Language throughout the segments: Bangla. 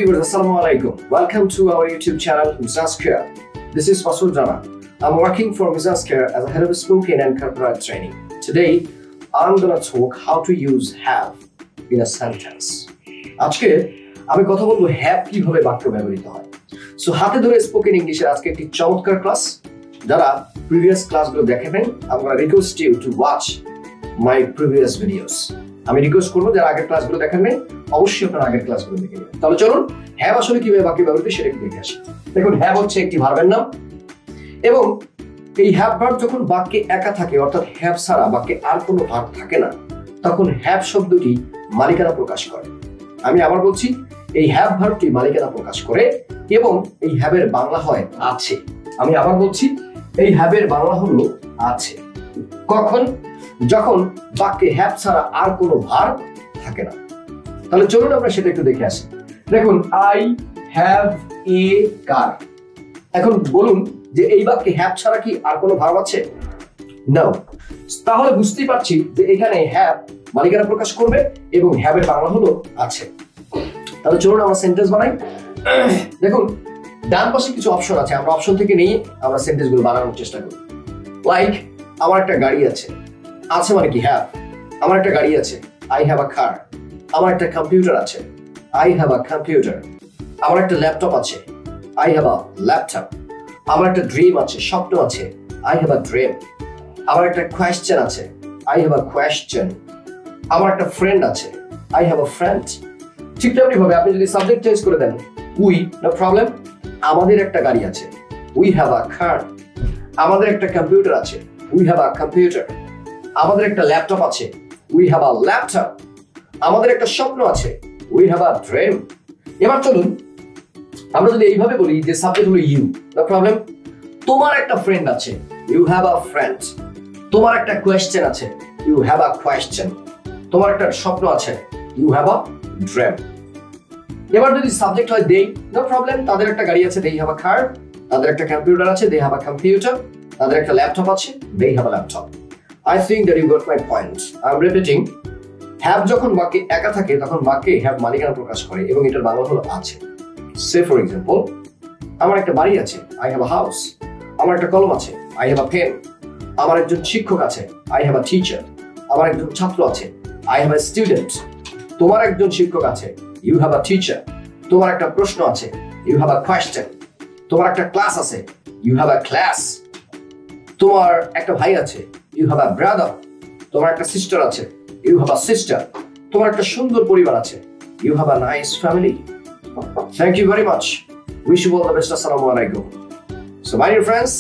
viewers, Assalamu alaikum. Welcome to our YouTube channel, Mizan's Care. This is Masood Rana. I'm working for Mizan's Care as a head of spoken and corporate training. Today, I'm gonna talk how to use have in a sentence. আজকে আমি কথা বলবো have কিভাবে বাক্য ব্যবহৃত হয়। সো হাতে ধরে স্পোকেন ইংলিশের আজকে একটি চমৎকার ক্লাস। যারা প্রিভিয়াস ক্লাসগুলো দেখেন, I'm gonna request you to watch my previous videos. আমি রিকোয়েস্ট করবো যারা আগের ক্লাসগুলো দেখেন নাই অবশ্যই আপনারা আগের ক্লাসগুলো দেখে নেবেন। তাহলে চলুন হ্যাভ আসলে কিভাবে বাক্যে ব্যবহৃত সেটা একটু দেখে আসি। দেখুন হ্যাভ হচ্ছে একটি ভার্বের নাম এবং এই হ্যাভ ভার্ব যখন বাক্যে একা থাকে অর্থাৎ হ্যাভ ছাড়া বাক্যে আর কোনো ভার্ব থাকে না তখন হ্যাভ শব্দটি মালিকানা প্রকাশ করে। আমি আবার বলছি এই হ্যাভ ভার্বটি মালিকানা প্রকাশ করে এবং এই হ্যাভের বাংলা হয় আছে। আমি আবার বলছি এই হ্যাভের বাংলা হলো আছে। কখন? যখন বাক্যে হ্যাভ ছাড়া আর কোনো ভার্ব থাকে না। তাহলে চলুন আমরা সেটা একটু দেখে আসি। দেখুন আই হ্যাভ এ কার। এখন বলুন যে এই বাক্যে হ্যাভ ছাড়া কি আর কোনো ভার্ব আছে? না। তাহলে বুঝতেই পারছি যে এখানে হ্যাভ মালিকানা প্রকাশ করবে এবং হ্যাভের বাংলা হলো আছে। তাহলে চলুন আমরা সেন্টেন্স বানাই। দেখুন ডান পাশে কিছু অপশন আছে, আমরা অপশন থেকে নিয়ে আমরা সেন্টেন্স গুলো বানানোর চেষ্টা করি। লাইক আমার একটা গাড়ি আছে, আছে মানে কি হ্যাভ। আমার একটা গাড়ি আছে, আই হ্যাভ আ কার। আমার একটা কম্পিউটার আছে, আই হ্যাভ আ কম্পিউটার। আমার একটা ল্যাপটপ আছে, আই হ্যাভ আ ল্যাপটপ। আমার একটা ড্রিম আছে, স্বপ্ন আছে, আই হ্যাভ আ ড্রিম। আমার একটা কোয়েশ্চেন আছে, আই হ্যাভ আ কোয়েশ্চেন। আমার একটা ফ্রেন্ড আছে, আই হ্যাভ আ ফ্রেন্ড। ঠিক তেমনি ভাবে আপনি যদি সাবজেক্ট চেঞ্জ করে দেন, উই, নো প্রবলেম। আমাদের একটা গাড়ি আছে, উই হ্যাভ আ কার। আমাদের একটা কম্পিউটার আছে, উই হ্যাভ আ কম্পিউটার। আমাদের একটা ল্যাপটপ আছে, উই হ্যাভ আ ল্যাপটপ। আমাদের একটা স্বপ্ন আছে, উই হ্যাভ আ ড্রিম। এবার চলুন আমরা যদি এইভাবে বলি যে সাবজেক্ট হলো ইউ, নো প্রবলেম। তোমার একটা ফ্রেন্ড আছে, ইউ হ্যাভ আ ফ্রেন্ড। তোমার একটা কোয়েশ্চেন আছে, ইউ হ্যাভ আ কোয়েশ্চেন। তোমার একটা স্বপ্ন আছে, ইউ হ্যাভ আ ড্রিম। এবার যদি সাবজেক্ট হয় দে, নো প্রবলেম। তাদের একটা গাড়ি আছে, দে হ্যাভ আ কার। তাদের একটা কম্পিউটার আছে, দে হ্যাভ আ কম্পিউটার। তাদের একটা ল্যাপটপ আছে, they have a laptop. I think that you got my point. I'm repeating. Have যখন বাক্যে একা থাকে তখন বাক্যে have মালিকানা প্রকাশ করে এবং এটার বাংলা হলো আছে। Say for example, আমার একটা বাড়ি আছে, I have a house. আমার একটা কলম আছে, I have a pen. আমার একজন শিক্ষক আছে, I have a teacher. আমার একজন ছাত্র আছে, I have a student. তোমার একজন শিক্ষক আছে, you have a teacher. তোমার একটা প্রশ্ন আছে, you have a question. তোমার একটা ক্লাস আছে, you have a class. তোমার একটা ভাই আছে, you have a brother. তোমার একটা সিস্টার আছে, you have a sister. তোমার একটা সুন্দর পরিবার আছে, you have a nice family. Thank you very much. Wish you all the best. Assalamu alaikum. So my dear friends,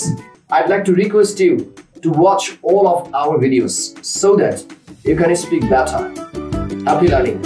I'd like to request you to watch all of our videos so that you can speak better. Happy learning.